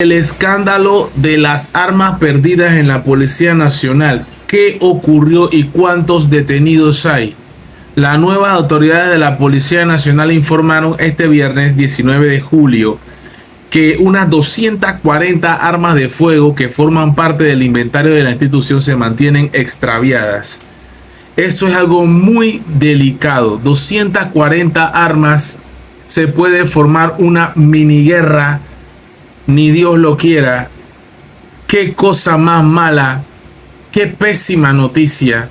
El escándalo de las armas perdidas en la Policía Nacional. ¿Qué ocurrió y cuántos detenidos hay? Las nuevas autoridades de la Policía Nacional informaron este viernes 19 de julio que unas 240 armas de fuego que forman parte del inventario de la institución se mantienen extraviadas. Eso es algo muy delicado. 240 armas, se puede formar una mini guerra. Ni Dios lo quiera. Qué cosa más mala, qué pésima noticia,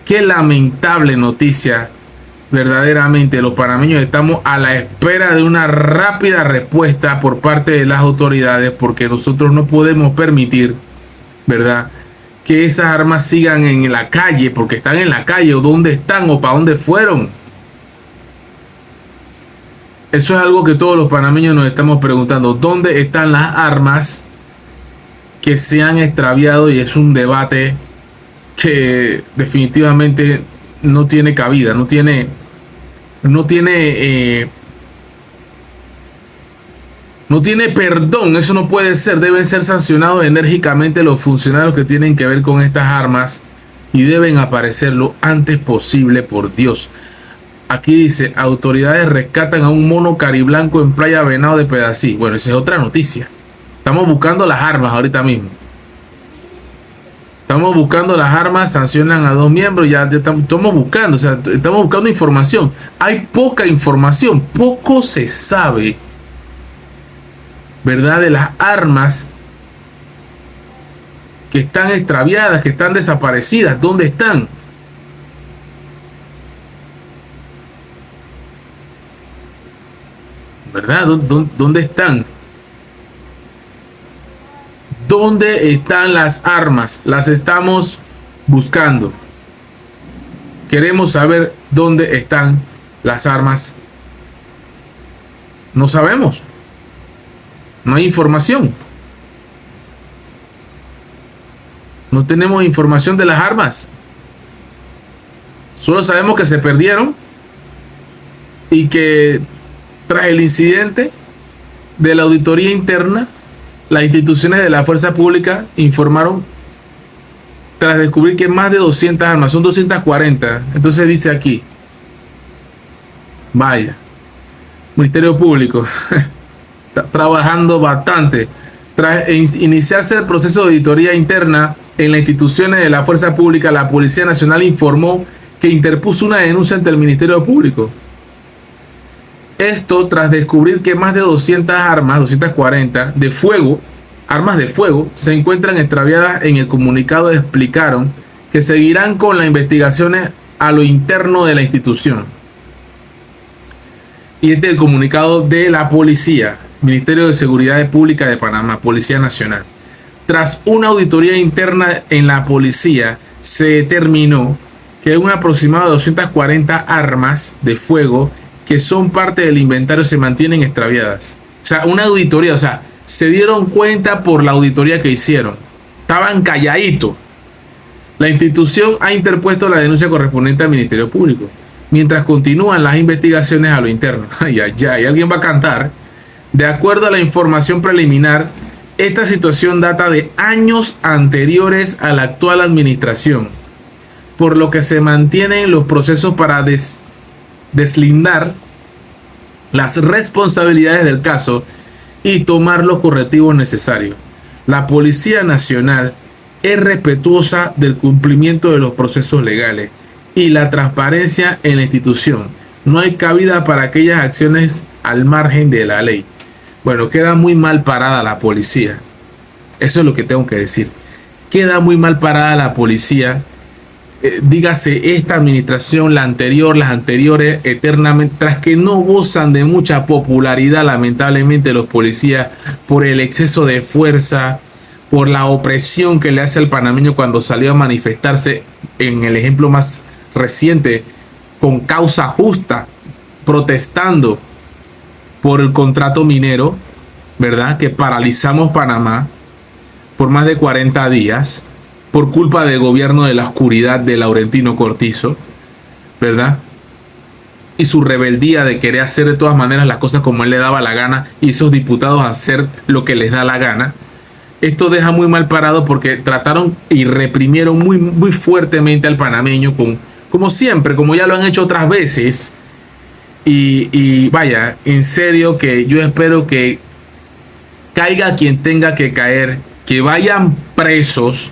qué lamentable noticia. Verdaderamente los panameños estamos a la espera de una rápida respuesta por parte de las autoridades, porque nosotros no podemos permitir, ¿verdad?, que esas armas sigan en la calle, porque están en la calle, o dónde están, o para dónde fueron. Eso es algo que todos los panameños nos estamos preguntando. ¿Dónde están las armas que se han extraviado? Y es un debate que definitivamente no tiene cabida, no tiene perdón. Eso no puede ser. Deben ser sancionados enérgicamente los funcionarios que tienen que ver con estas armas y deben aparecer lo antes posible, por Dios. Aquí dice, autoridades rescatan a un mono cariblanco en Playa Venado de Pedací. Bueno, esa es otra noticia. Estamos buscando las armas ahorita mismo. Estamos buscando las armas, sancionan a 2 miembros, ya estamos buscando, o sea, estamos buscando información. Hay poca información, poco se sabe, ¿verdad?, de las armas que están extraviadas, que están desaparecidas. ¿Dónde están? ¿Verdad? ¿Dónde están? ¿Dónde están las armas? Las estamos buscando. Queremos saber dónde están las armas. No sabemos. No hay información. No tenemos información de las armas. Solo sabemos que se perdieron y que tras el incidente de la auditoría interna, las instituciones de la fuerza pública informaron, tras descubrir que más de 200 armas, son 240. Entonces dice aquí, vaya, Ministerio Público está trabajando bastante. Tras iniciarse el proceso de auditoría interna en las instituciones de la fuerza pública, la Policía Nacional informó que interpuso una denuncia ante el Ministerio Público. Esto tras descubrir que más de 200 armas, 240 de fuego, armas de fuego, se encuentran extraviadas. En el comunicado explicaron que seguirán con las investigaciones a lo interno de la institución. Y este es el comunicado de la policía, Ministerio de Seguridad Pública de Panamá, Policía Nacional. Tras una auditoría interna en la policía, se determinó que un aproximado de 240 armas de fuego que son parte del inventario se mantienen extraviadas. O sea, una auditoría, o sea, se dieron cuenta por la auditoría que hicieron. Estaban calladitos. La institución ha interpuesto la denuncia correspondiente al Ministerio Público, mientras continúan las investigaciones a lo interno. Ay, ay, ay, alguien va a cantar. De acuerdo a la información preliminar, esta situación data de años anteriores a la actual administración, por lo que se mantienen los procesos para deslindar las responsabilidades del caso y tomar los correctivos necesarios. La Policía Nacional es respetuosa del cumplimiento de los procesos legales y la transparencia en la institución. No hay cabida para aquellas acciones al margen de la ley. Bueno, queda muy mal parada la policía. Eso es lo que tengo que decir. Queda muy mal parada la policía. Dígase esta administración, la anterior, las anteriores, eternamente, tras que no gozan de mucha popularidad, lamentablemente, los policías, por el exceso de fuerza, por la opresión que le hace al panameño cuando salió a manifestarse, en el ejemplo más reciente, con causa justa, protestando por el contrato minero, ¿verdad?, que paralizamos Panamá por más de 40 días. Por culpa del gobierno de la oscuridad de Laurentino Cortizo, ¿verdad? y su rebeldía de querer hacer de todas maneras las cosas como él le daba la gana y esos diputados hacer lo que les da la gana. Esto deja muy mal parado porque trataron y reprimieron muy fuertemente al panameño, como siempre, como ya lo han hecho otras veces. Y vaya, en serio que yo espero que caiga quien tenga que caer, que vayan presos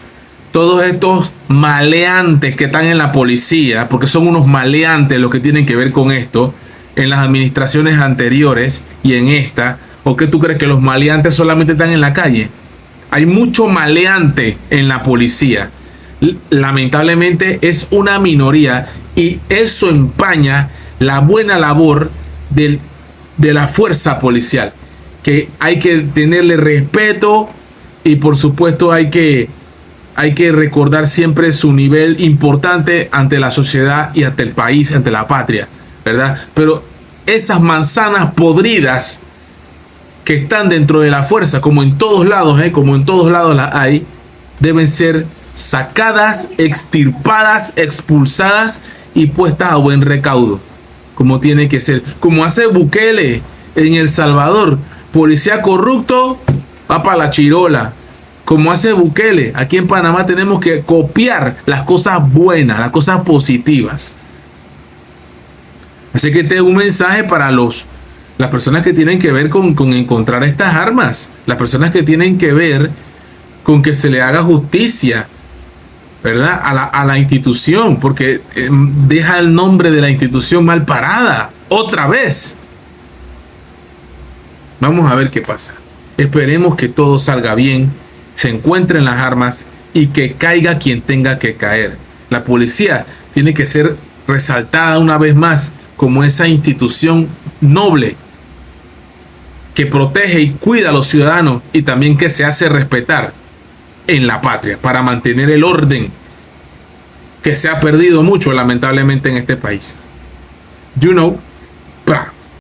todos estos maleantes que están en la policía, porque son unos maleantes los que tienen que ver con esto, en las administraciones anteriores y en esta. ¿O qué tú crees, que los maleantes solamente están en la calle? Hay mucho maleante en la policía. Lamentablemente es una minoría y eso empaña la buena labor de la fuerza policial, que hay que tenerle respeto y por supuesto hay que recordar siempre su nivel importante ante la sociedad y ante el país, ante la patria, ¿verdad? Pero esas manzanas podridas que están dentro de la fuerza, como en todos lados, como en todos lados las hay, deben ser sacadas, extirpadas, expulsadas y puestas a buen recaudo, como tiene que ser. Como hace Bukele en El Salvador, policía corrupto, va para la chirola. Como hace Bukele, aquí en Panamá tenemos que copiar las cosas buenas, las cosas positivas. Así que este es un mensaje para las personas que tienen que ver con encontrar estas armas, las personas que tienen que ver con que se le haga justicia, ¿verdad? A la institución, porque deja el nombre de la institución mal parada, otra vez. Vamos a ver qué pasa. Esperemos que todo salga bien, se encuentren las armas y que caiga quien tenga que caer. La policía tiene que ser resaltada una vez más como esa institución noble que protege y cuida a los ciudadanos y también que se hace respetar en la patria para mantener el orden que se ha perdido mucho lamentablemente en este país. You know,